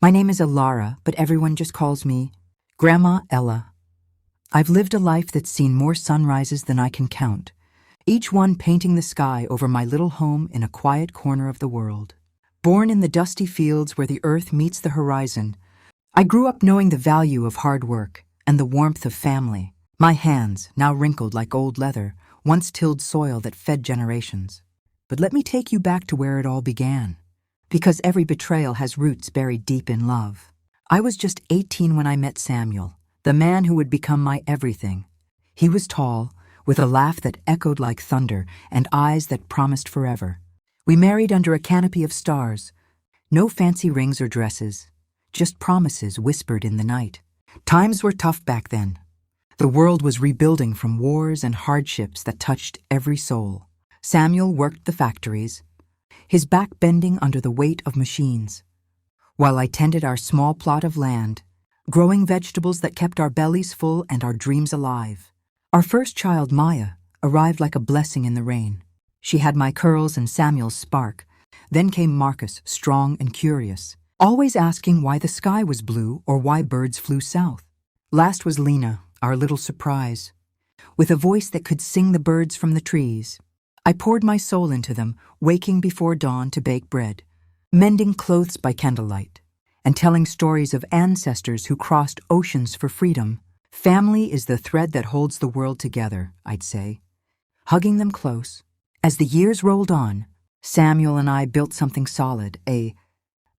My name is Alara, but everyone just calls me Grandma Ella. I've lived a life that's seen more sunrises than I can count, each one painting the sky over my little home in a quiet corner of the world. Born in the dusty fields where the earth meets the horizon, I grew up knowing the value of hard work and the warmth of family. My hands, now wrinkled like old leather, once tilled soil that fed generations. But let me take you back to where it all began. Because every betrayal has roots buried deep in love. I was just 18 when I met Samuel, the man who would become my everything. He was tall, with a laugh that echoed like thunder and eyes that promised forever. We married under a canopy of stars. No fancy rings or dresses, just promises whispered in the night. Times were tough back then. The world was rebuilding from wars and hardships that touched every soul. Samuel worked the factories, his back bending under the weight of machines, while I tended our small plot of land, growing vegetables that kept our bellies full and our dreams alive. Our first child, Maya, arrived like a blessing in the rain. She had my curls and Samuel's spark. Then came Marcus, strong and curious, always asking why the sky was blue or why birds flew south. Last was Lena, our little surprise, with a voice that could sing the birds from the trees. I poured my soul into them, waking before dawn to bake bread, mending clothes by candlelight, and telling stories of ancestors who crossed oceans for freedom. Family is the thread that holds the world together, I'd say. Hugging them close. As the years rolled on, Samuel and I built something solid, a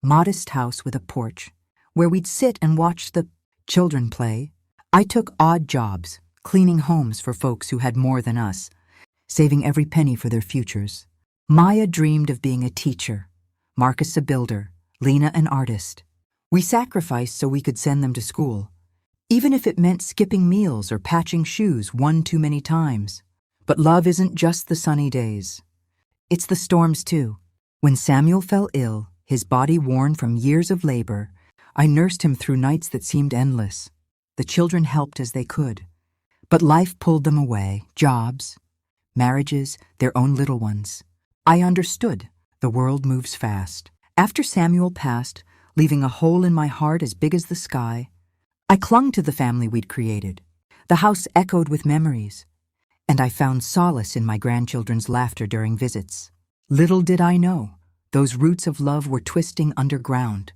modest house with a porch, where we'd sit and watch the children play. I took odd jobs, cleaning homes for folks who had more than us, saving every penny for their futures. Maya dreamed of being a teacher, Marcus a builder, Lena an artist. We sacrificed so we could send them to school, even if it meant skipping meals or patching shoes one too many times. But love isn't just the sunny days. It's the storms too. When Samuel fell ill, his body worn from years of labor, I nursed him through nights that seemed endless. The children helped as they could, but life pulled them away, jobs, marriages, their own little ones. I understood. The world moves fast. After Samuel passed, leaving a hole in my heart as big as the sky, I clung to the family we'd created. The house echoed with memories, and I found solace in my grandchildren's laughter during visits. Little did I know, those roots of love were twisting underground,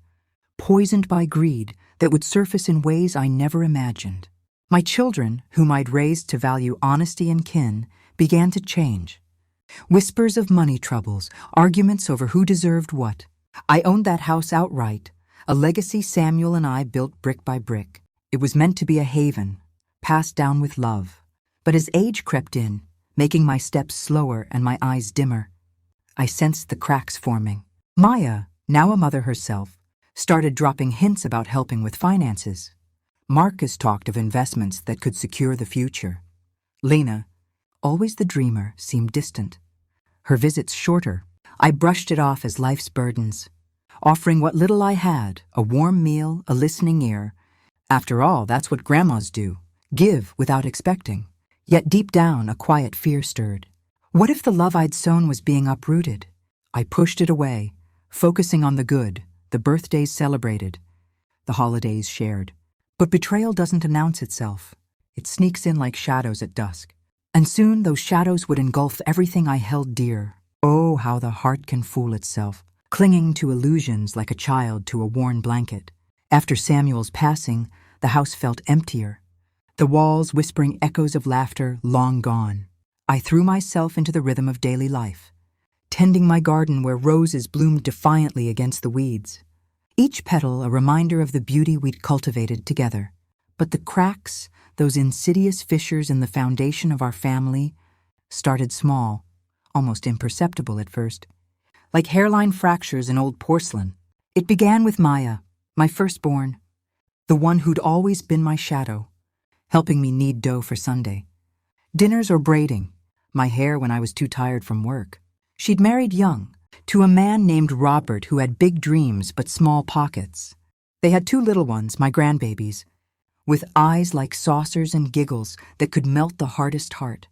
poisoned by greed that would surface in ways I never imagined. My children, whom I'd raised to value honesty and kin, began to change. Whispers of money troubles, arguments over who deserved what. I owned that house outright, a legacy Samuel and I built brick by brick. It was meant to be a haven, passed down with love. But as age crept in, making my steps slower and my eyes dimmer, I sensed the cracks forming. Maya, now a mother herself, started dropping hints about helping with finances. Marcus talked of investments that could secure the future. Lena, always the dreamer, seemed distant. Her visits shorter. I brushed it off as life's burdens, offering what little I had, a warm meal, a listening ear. After all, that's what grandmas do, give without expecting. Yet deep down, a quiet fear stirred. What if the love I'd sown was being uprooted? I pushed it away, focusing on the good, the birthdays celebrated, the holidays shared. But betrayal doesn't announce itself. It sneaks in like shadows at dusk. And soon those shadows would engulf everything I held dear. Oh, how the heart can fool itself, clinging to illusions like a child to a worn blanket. After Samuel's passing, the house felt emptier, the walls whispering echoes of laughter long gone. I threw myself into the rhythm of daily life, tending my garden where roses bloomed defiantly against the weeds, each petal a reminder of the beauty we'd cultivated together. But the cracks, those insidious fissures in the foundation of our family, started small, almost imperceptible at first, like hairline fractures in old porcelain. It began with Maya, my firstborn, the one who'd always been my shadow, helping me knead dough for Sunday, dinners or braiding my hair when I was too tired from work. She'd married young, to a man named Robert who had big dreams but small pockets. They had 2 little ones, my grandbabies, with eyes like saucers and giggles that could melt the hardest heart.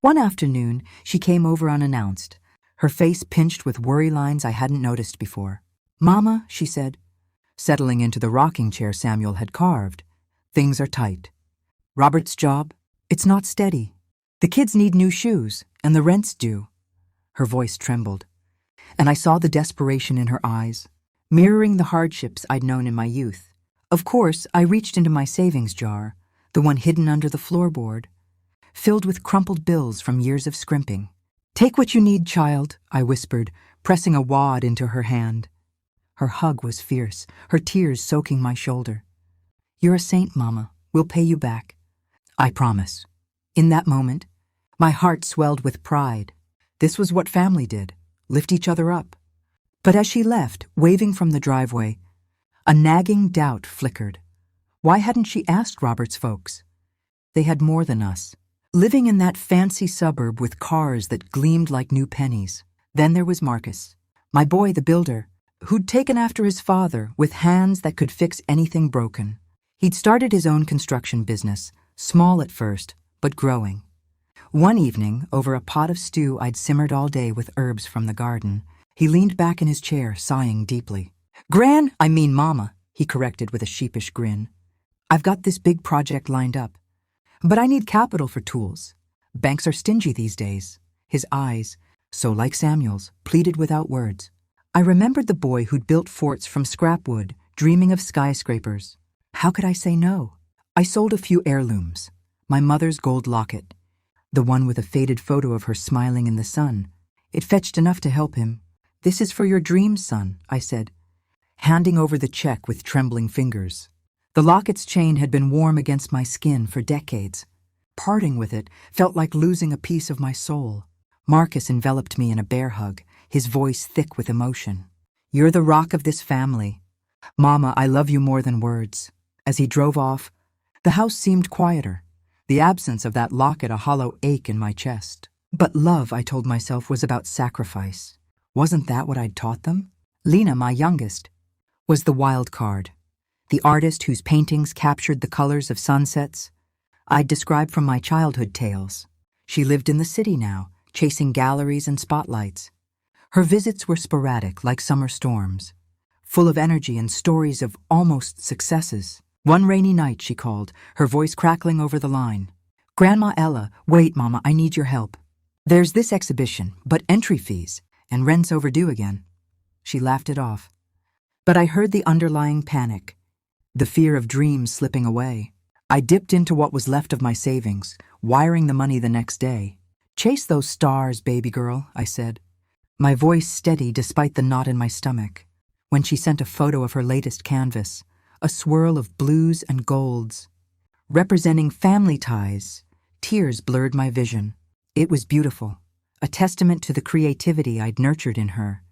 One afternoon, she came over unannounced, her face pinched with worry lines I hadn't noticed before. "Mama," she said, settling into the rocking chair Samuel had carved. Things are tight. Robert's job? It's not steady. The kids need new shoes, and the rent's due. Her voice trembled, and I saw the desperation in her eyes, mirroring the hardships I'd known in my youth. Of course, I reached into my savings jar, the one hidden under the floorboard, filled with crumpled bills from years of scrimping. "Take what you need, child," I whispered, pressing a wad into her hand. Her hug was fierce, her tears soaking my shoulder. "You're a saint, Mama. We'll pay you back." "I promise." In that moment, my heart swelled with pride. This was what family did, lift each other up. But as she left, waving from the driveway, a nagging doubt flickered. Why hadn't she asked Robert's folks? They had more than us, living in that fancy suburb with cars that gleamed like new pennies. Then there was Marcus, my boy the builder, who'd taken after his father with hands that could fix anything broken. He'd started his own construction business, small at first, but growing. One evening, over a pot of stew I'd simmered all day with herbs from the garden, he leaned back in his chair, sighing deeply. I mean Mama," he corrected with a sheepish grin. "I've got this big project lined up. But I need capital for tools. Banks are stingy these days." His eyes, so like Samuel's, pleaded without words. I remembered the boy who'd built forts from scrap wood, dreaming of skyscrapers. How could I say no? I sold a few heirlooms. My mother's gold locket, the one with a faded photo of her smiling in the sun. It fetched enough to help him. "This is for your dreams, son," I said, handing over the check with trembling fingers. The locket's chain had been warm against my skin for decades. Parting with it felt like losing a piece of my soul. Marcus enveloped me in a bear hug, his voice thick with emotion. "You're the rock of this family. Mama, I love you more than words." As he drove off, the house seemed quieter, the absence of that locket a hollow ache in my chest. But love, I told myself, was about sacrifice. Wasn't that what I'd taught them? Lena, my youngest, was the wild card, the artist whose paintings captured the colors of sunsets I'd described from my childhood tales. She lived in the city now, chasing galleries and spotlights. Her visits were sporadic, like summer storms, full of energy and stories of almost successes. One rainy night, she called, her voice crackling over the line. "Grandma Ella, wait, Mama, I need your help. There's this exhibition, but entry fees, and rent's overdue again." She laughed it off. But I heard the underlying panic, the fear of dreams slipping away. I dipped into what was left of my savings, wiring the money the next day. "Chase those stars, baby girl," I said, my voice steady despite the knot in my stomach. When she sent a photo of her latest canvas, a swirl of blues and golds, representing family ties, tears blurred my vision. It was beautiful, a testament to the creativity I'd nurtured in her.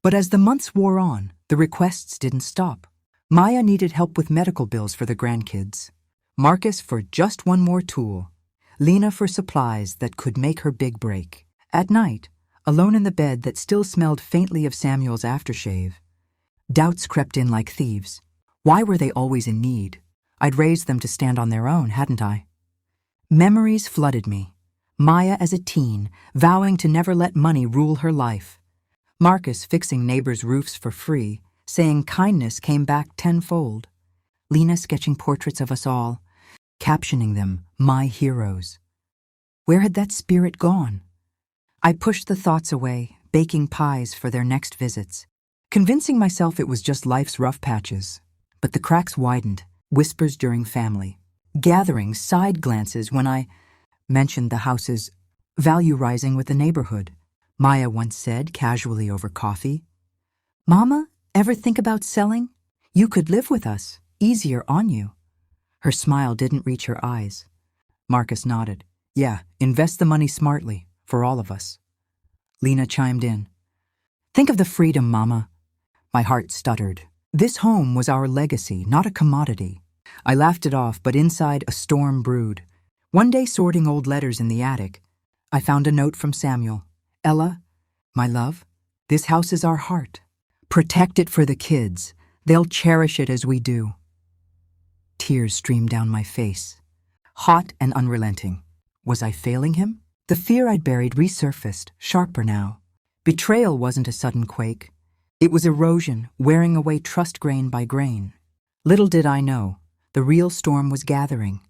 But as the months wore on, the requests didn't stop. Maya needed help with medical bills for the grandkids, Marcus for just one more tool, Lena for supplies that could make her big break. At night, alone in the bed that still smelled faintly of Samuel's aftershave, doubts crept in like thieves. Why were they always in need? I'd raised them to stand on their own, hadn't I? Memories flooded me. Maya as a teen, vowing to never let money rule her life. Marcus fixing neighbors' roofs for free, saying kindness came back tenfold. Lena sketching portraits of us all, captioning them, "My heroes." Where had that spirit gone? I pushed the thoughts away, baking pies for their next visits, convincing myself it was just life's rough patches. But the cracks widened, whispers during family, gatherings, side glances when I mentioned the house's value rising with the neighborhood. Maya once said, casually over coffee, "Mama, ever think about selling? You could live with us, easier on you." Her smile didn't reach her eyes. Marcus nodded. "Yeah, invest the money smartly, for all of us." Lena chimed in. "Think of the freedom, Mama." My heart stuttered. This home was our legacy, not a commodity. I laughed it off, but inside a storm brewed. One day, sorting old letters in the attic, I found a note from Samuel. "Ella, my love, this house is our heart. Protect it for the kids. They'll cherish it as we do." Tears streamed down my face, hot and unrelenting. Was I failing him? The fear I'd buried resurfaced, sharper now. Betrayal wasn't a sudden quake. It was erosion, wearing away trust grain by grain. Little did I know, the real storm was gathering,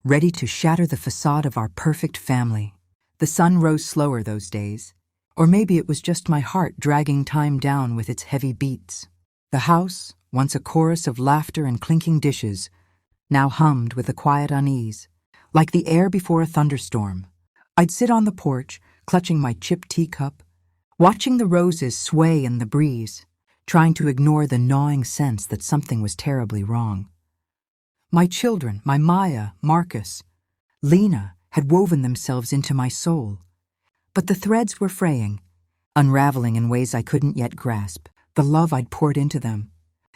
ready to shatter the facade of our perfect family. The sun rose slower those days, or maybe it was just my heart dragging time down with its heavy beats. The house, once a chorus of laughter and clinking dishes, now hummed with a quiet unease, like the air before a thunderstorm. I'd sit on the porch, clutching my chipped teacup, watching the roses sway in the breeze, trying to ignore the gnawing sense that something was terribly wrong. My children, my Maya, Marcus, Lena, had woven themselves into my soul. But the threads were fraying, unraveling in ways I couldn't yet grasp. The love I'd poured into them,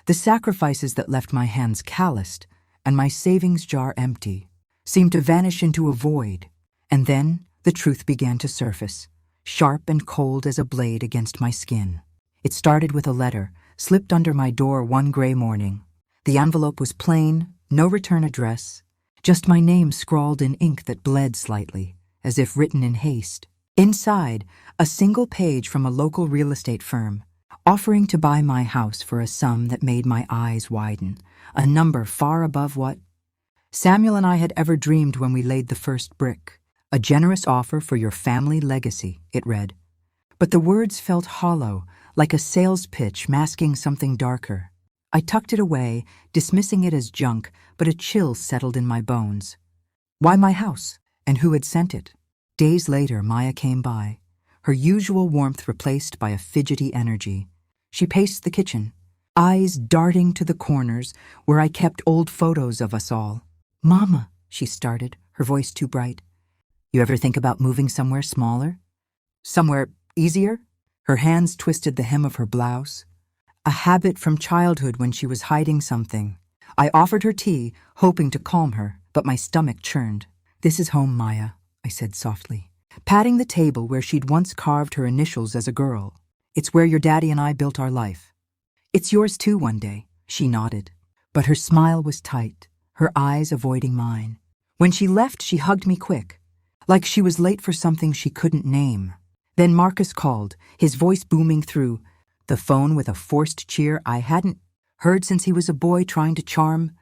the sacrifices that left my hands calloused and my savings jar empty, seemed to vanish into a void. And then the truth began to surface, sharp and cold as a blade against my skin. It started with a letter, slipped under my door one gray morning. The envelope was plain, no return address, just my name scrawled in ink that bled slightly, as if written in haste. Inside, a single page from a local real estate firm, offering to buy my house for a sum that made my eyes widen, a number far above what Samuel and I had ever dreamed when we laid the first brick. A generous offer for your family legacy, it read. But the words felt hollow, like a sales pitch masking something darker. I tucked it away, dismissing it as junk, but a chill settled in my bones. Why my house? And who had sent it? Days later, Maya came by, her usual warmth replaced by a fidgety energy. She paced the kitchen, eyes darting to the corners where I kept old photos of us all. "Mama," she started, her voice too bright. "You ever think about moving somewhere smaller? Somewhere easier?" Her hands twisted the hem of her blouse, a habit from childhood when she was hiding something. I offered her tea, hoping to calm her, but my stomach churned. "This is home, Maya," I said softly, patting the table where she'd once carved her initials as a girl. "It's where your daddy and I built our life. It's yours too one day," she nodded. But her smile was tight, her eyes avoiding mine. When she left, she hugged me quick, like she was late for something she couldn't name. Then Marcus called, his voice booming through the phone with a forced cheer I hadn't heard since he was a boy trying to charm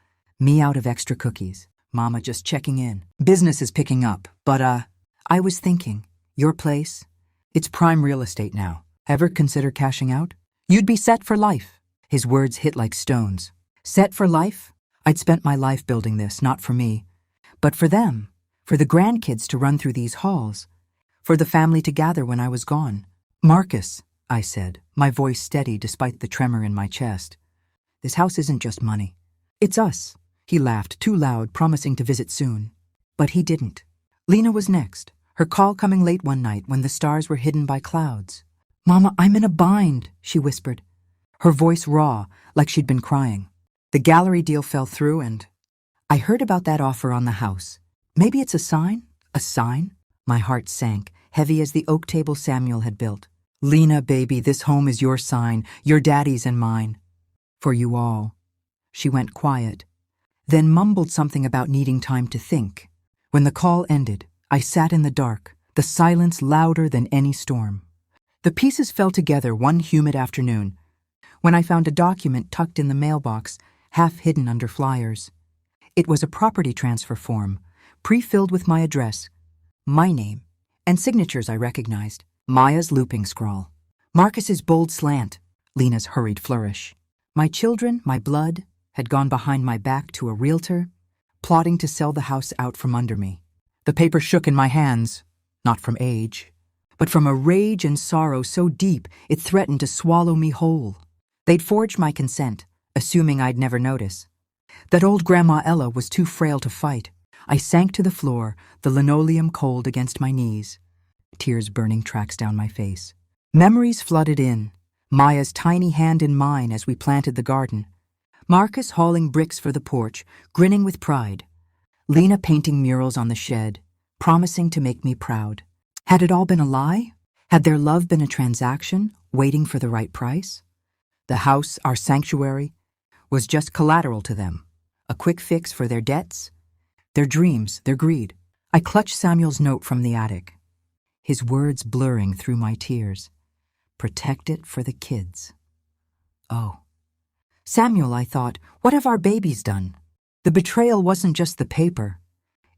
me out of extra cookies. "Mama, just checking in. Business is picking up, but I was thinking, your place, it's prime real estate now. Ever consider cashing out? You'd be set for life." His words hit like stones. Set for life? I'd spent my life building this, not for me, but for them, for the grandkids to run through these halls, for the family to gather when I was gone. "Marcus," I said, my voice steady despite the tremor in my chest, "this house isn't just money. It's us." He laughed, too loud, promising to visit soon. But he didn't. Lena was next, her call coming late one night when the stars were hidden by clouds. "Mama, I'm in a bind," she whispered, her voice raw, like she'd been crying. "The gallery deal fell through and I heard about that offer on the house. Maybe it's a sign? A sign?" My heart sank, heavy as the oak table Samuel had built. "Lena, baby, this home is your sign, your daddy's and mine. For you all." She went quiet, then mumbled something about needing time to think. When the call ended, I sat in the dark, the silence louder than any storm. The pieces fell together one humid afternoon, when I found a document tucked in the mailbox, half hidden under flyers. It was a property transfer form, pre-filled with my address, my name, and signatures I recognized. Maya's looping scrawl, Marcus's bold slant, Lena's hurried flourish. My children, my blood, had gone behind my back to a realtor, plotting to sell the house out from under me. The paper shook in my hands, not from age, but from a rage and sorrow so deep it threatened to swallow me whole. They'd forged my consent, assuming I'd never notice. That old Grandma Ella was too frail to fight. I sank to the floor, the linoleum cold against my knees, tears burning tracks down my face. Memories flooded in, Maya's tiny hand in mine as we planted the garden, Marcus hauling bricks for the porch, grinning with pride, Lena painting murals on the shed, promising to make me proud. Had it all been a lie? Had their love been a transaction, waiting for the right price? The house, our sanctuary, was just collateral to them, a quick fix for their debts, their dreams, their greed. I clutched Samuel's note from the attic, his words blurring through my tears. Protect it for the kids. Oh. Samuel, I thought, what have our babies done? The betrayal wasn't just the paper.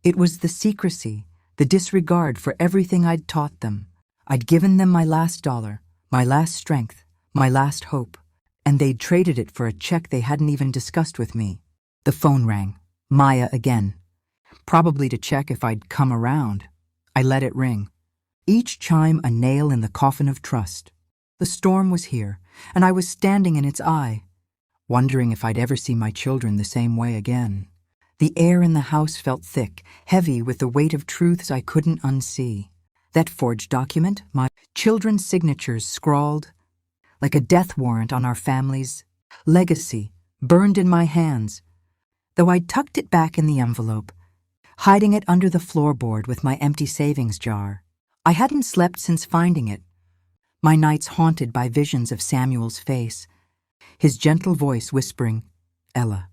It was the secrecy, the disregard for everything I'd taught them. I'd given them my last dollar, my last strength, my last hope, and they'd traded it for a check they hadn't even discussed with me. The phone rang. Maya again. Probably to check if I'd come around. I let it ring. Each chime a nail in the coffin of trust. The storm was here, and I was standing in its eye, wondering if I'd ever see my children the same way again. The air in the house felt thick, heavy with the weight of truths I couldn't unsee. That forged document, my children's signatures scrawled, like a death warrant on our family's legacy, burned in my hands, though I'd tucked it back in the envelope, hiding it under the floorboard with my empty savings jar. I hadn't slept since finding it, my nights haunted by visions of Samuel's face, his gentle voice whispering, "Ella,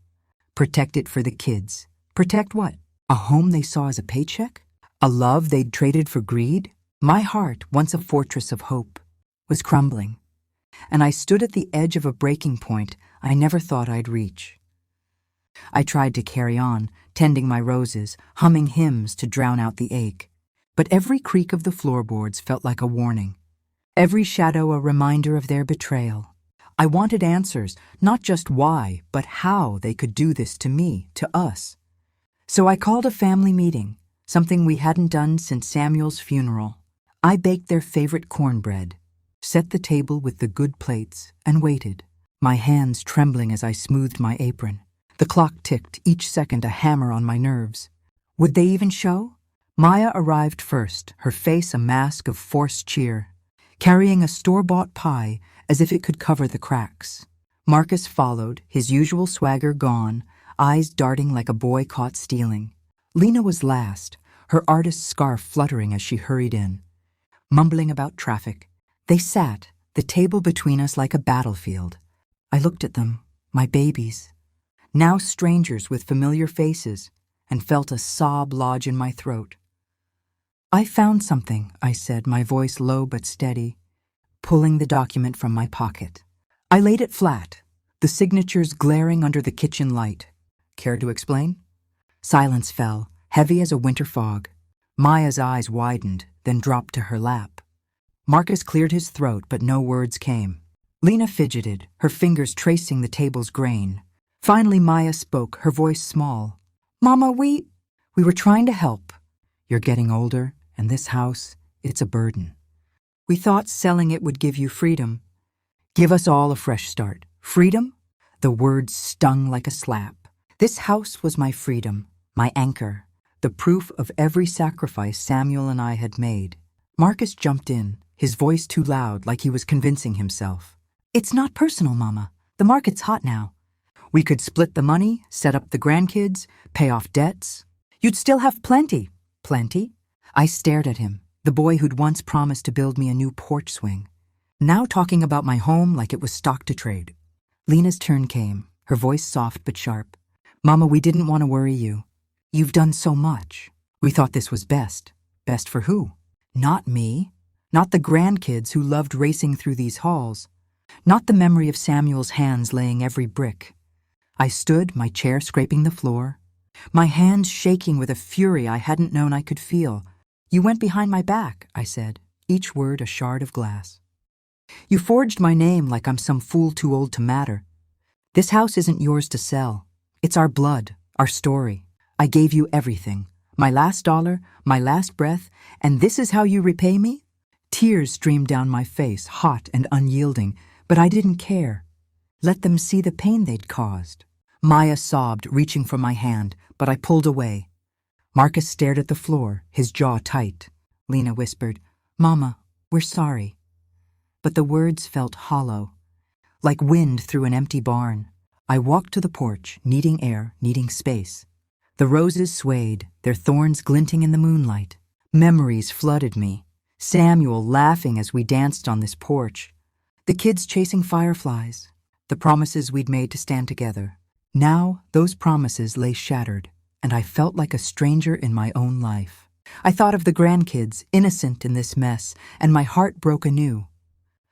protect it for the kids." Protect what? A home they saw as a paycheck? A love they'd traded for greed? My heart, once a fortress of hope, was crumbling, and I stood at the edge of a breaking point I never thought I'd reach. I tried to carry on, tending my roses, humming hymns to drown out the ache, but every creak of the floorboards felt like a warning, every shadow a reminder of their betrayal. I wanted answers, not just why, but how they could do this to me, to us. So I called a family meeting, something we hadn't done since Samuel's funeral. I baked their favorite cornbread, set the table with the good plates, and waited, my hands trembling as I smoothed my apron. The clock ticked, each second a hammer on my nerves. Would they even show? Maya arrived first, her face a mask of forced cheer, carrying a store-bought pie as if it could cover the cracks. Marcus followed, his usual swagger gone, eyes darting like a boy caught stealing. Lena was last, her artist's scarf fluttering as she hurried in. Mumbling about traffic, they sat, the table between us like a battlefield. I looked at them, my babies, now strangers with familiar faces, and felt a sob lodge in my throat. "I found something," I said, my voice low but steady, pulling the document from my pocket. I laid it flat, the signatures glaring under the kitchen light. Care to explain? Silence fell, heavy as a winter fog. Maya's eyes widened, then dropped to her lap. Marcus cleared his throat, but no words came. Lena fidgeted, her fingers tracing the table's grain. Finally Maya spoke, her voice small. "Mama, we were trying to help. You're getting older, and this house, it's a burden. We thought selling it would give you freedom. Give us all a fresh start. Freedom?" The words stung like a slap. This house was my freedom, my anchor, the proof of every sacrifice Samuel and I had made. Marcus jumped in, his voice too loud, like he was convincing himself. "It's not personal, Mama. The market's hot now. We could split the money, set up the grandkids, pay off debts. You'd still have plenty." "Plenty?" I stared at him, the boy who'd once promised to build me a new porch swing, now talking about my home like it was stock to trade. Lena's turn came, her voice soft but sharp. "Mama, we didn't want to worry you. You've done so much. We thought this was best. Best for who? Not me. Not the grandkids who loved racing through these halls. Not the memory of Samuel's hands laying every brick." I stood, my chair scraping the floor, my hands shaking with a fury I hadn't known I could feel. "You went behind my back," I said, each word a shard of glass. "You forged my name like I'm some fool too old to matter. This house isn't yours to sell. It's our blood, our story. I gave you everything, my last dollar, my last breath, and this is how you repay me?" Tears streamed down my face, hot and unyielding, but I didn't care. Let them see the pain they'd caused. Maya sobbed, reaching for my hand, but I pulled away. Marcus stared at the floor, his jaw tight. Lena whispered, "Mama, we're sorry." But the words felt hollow, like wind through an empty barn. I walked to the porch, needing air, needing space. The roses swayed, their thorns glinting in the moonlight. Memories flooded me. Samuel laughing as we danced on this porch. The kids chasing fireflies. The promises we'd made to stand together. Now, those promises lay shattered, and I felt like a stranger in my own life. I thought of the grandkids, innocent in this mess, and my heart broke anew.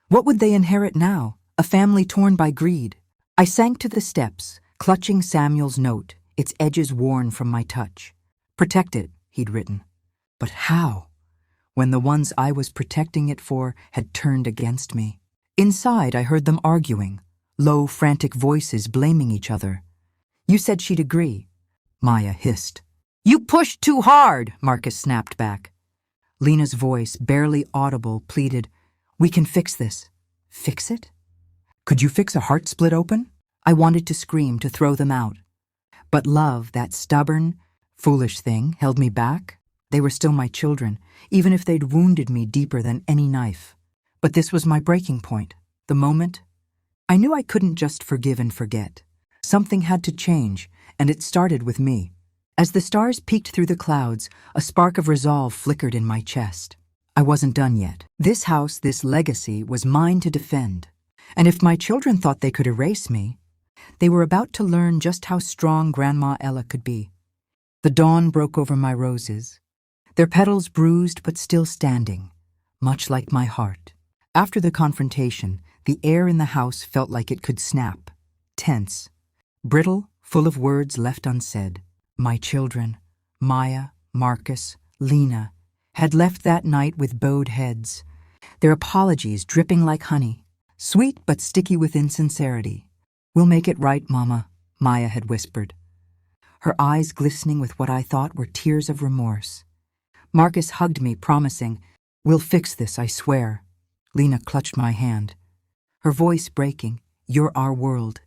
What would they inherit now? a family torn by greed. I sank to the steps, clutching Samuel's note, its edges worn from my touch. Protect it, he'd written. But how? When the ones I was protecting it for had turned against me. Inside, I heard them arguing, low, frantic voices blaming each other. You said she'd agree, Maya hissed. You pushed too hard, Marcus snapped back. Lena's voice, barely audible, pleaded, We can fix this. Fix it? Could you fix a heart split open? I wanted to scream, to throw them out. But love, that stubborn, foolish thing, held me back. They were still my children, even if they'd wounded me deeper than any knife. But this was my breaking point, the moment. I knew I couldn't just forgive and forget. Something had to change, and it started with me. As the stars peeked through the clouds, a spark of resolve flickered in my chest. I wasn't done yet. This house, this legacy, was mine to defend. And if my children thought they could erase me, they were about to learn just how strong Grandma Ella could be. The dawn broke over my roses, their petals bruised but still standing, much like my heart. After the confrontation, the air in the house felt like it could snap, tense, brittle, full of words left unsaid. My children, Maya, Marcus, Lena, had left that night with bowed heads, their apologies dripping like honey, sweet but sticky with insincerity. We'll make it right, Mama, Maya had whispered, her eyes glistening with what I thought were tears of remorse. Marcus hugged me, promising, We'll fix this, I swear. Lena clutched my hand, her voice breaking, You're our world.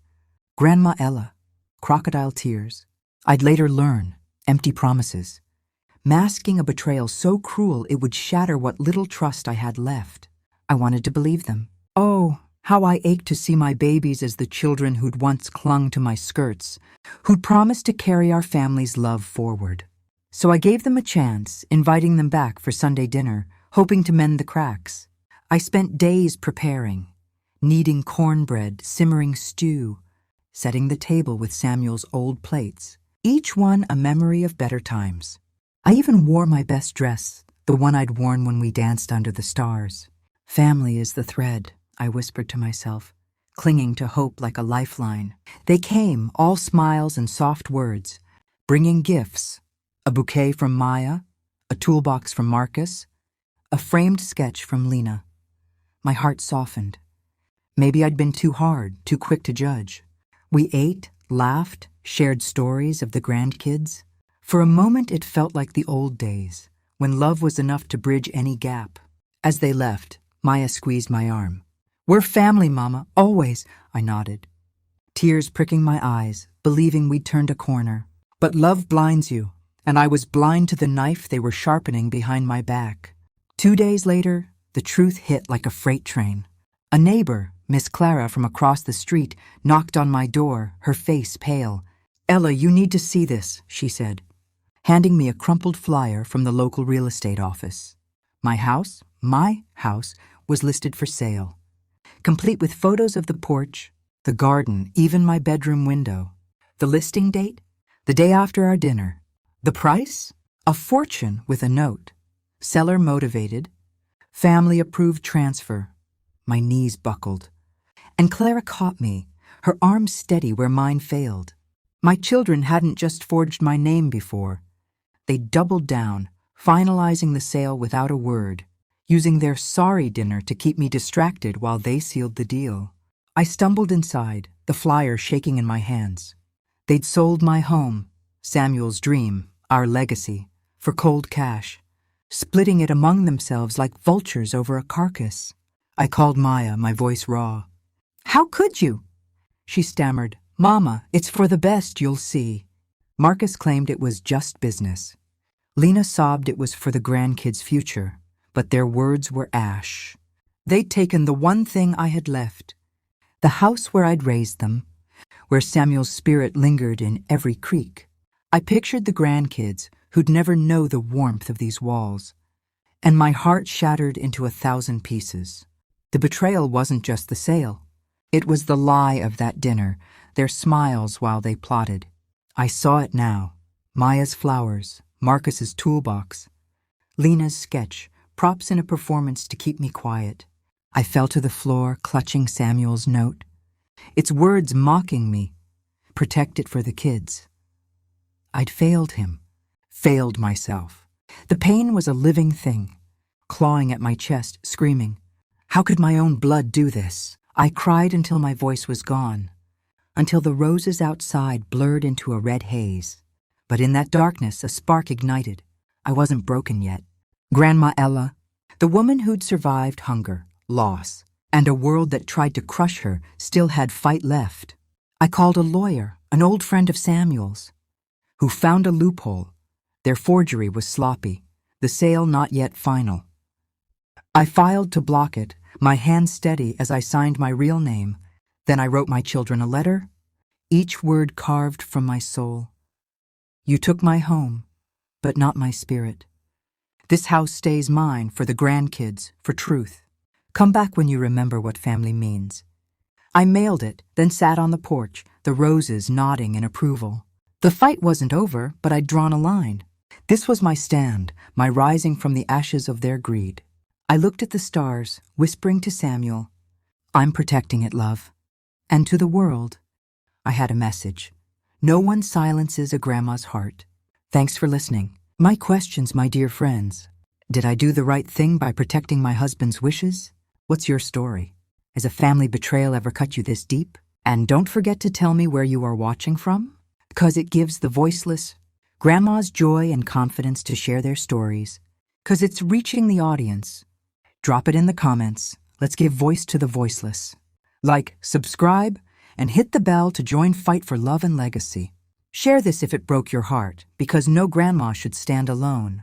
Grandma Ella, crocodile tears. I'd later learn, empty promises, masking a betrayal so cruel it would shatter what little trust I had left. I wanted to believe them. Oh, how I ached to see my babies as the children who'd once clung to my skirts, who'd promised to carry our family's love forward. So I gave them a chance, inviting them back for Sunday dinner, hoping to mend the cracks. I spent days preparing, kneading cornbread, simmering stew, setting the table with Samuel's old plates, each one a memory of better times. I even wore my best dress, the one I'd worn when we danced under the stars. Family is the thread, I whispered to myself, clinging to hope like a lifeline. They came, all smiles and soft words, bringing gifts, a bouquet from Maya, a toolbox from Marcus, a framed sketch from Lena. My heart softened. Maybe I'd been too hard, too quick to judge. We ate, laughed, shared stories of the grandkids. For a moment it felt like the old days, when love was enough to bridge any gap. As they left, Maya squeezed my arm. We're family, Mama, always, I nodded. Tears pricking my eyes, believing we'd turned a corner. But love blinds you, and I was blind to the knife they were sharpening behind my back. 2 days later, the truth hit like a freight train. A neighbor, Miss Clara from across the street, knocked on my door, her face pale. Ella, you need to see this, she said, handing me a crumpled flyer from the local real estate office. My house, was listed for sale, complete with photos of the porch, the garden, even my bedroom window. The listing date? The day after our dinner. The price? A fortune with a note. Seller motivated. Family approved transfer. My knees buckled. And Clara caught me, her arms steady where mine failed. My children hadn't just forged my name before. They doubled down, finalizing the sale without a word, using their sorry dinner to keep me distracted while they sealed the deal. I stumbled inside, the flyer shaking in my hands. They'd sold my home, Samuel's dream, our legacy, for cold cash, splitting it among themselves like vultures over a carcass. I called Maya, my voice raw. How could you? She stammered, Mama, it's for the best, you'll see. Marcus claimed it was just business. Lena sobbed it was for the grandkids' future, but their words were ash. They'd taken the one thing I had left, the house where I'd raised them, where Samuel's spirit lingered in every creak. I pictured the grandkids who'd never know the warmth of these walls, and my heart shattered into 1,000 pieces. The betrayal wasn't just the sale. It was the lie of that dinner, their smiles while they plotted. I saw it now. Maya's flowers, Marcus's toolbox, Lena's sketch, props in a performance to keep me quiet. I fell to the floor, clutching Samuel's note. Its words mocking me. Protect it for the kids. I'd failed him, failed myself. The pain was a living thing, clawing at my chest, screaming. How could my own blood do this? I cried until my voice was gone, until the roses outside blurred into a red haze. But in that darkness, a spark ignited. I wasn't broken yet. Grandma Ella, the woman who'd survived hunger, loss, and a world that tried to crush her, still had fight left. I called a lawyer, an old friend of Samuel's, who found a loophole. Their forgery was sloppy, the sale not yet final. I filed to block it, my hand steady as I signed my real name. Then I wrote my children a letter, each word carved from my soul. You took my home, but not my spirit. This house stays mine for the grandkids, for truth. Come back when you remember what family means. I mailed it, then sat on the porch, the roses nodding in approval. The fight wasn't over, but I'd drawn a line. This was my stand, my rising from the ashes of their greed. I looked at the stars, whispering to Samuel, I'm protecting it, love. And to the world, I had a message. No one silences a grandma's heart. Thanks for listening. My questions, my dear friends. Did I do the right thing by protecting my husband's wishes? What's your story? Has a family betrayal ever cut you this deep? And don't forget to tell me where you are watching from, because it gives the voiceless grandmas joy and confidence to share their stories, because it's reaching the audience. Drop it in the comments. Let's give voice to the voiceless. Like, subscribe, and hit the bell to join Fight for Love and Legacy. Share this if it broke your heart, because no grandma should stand alone.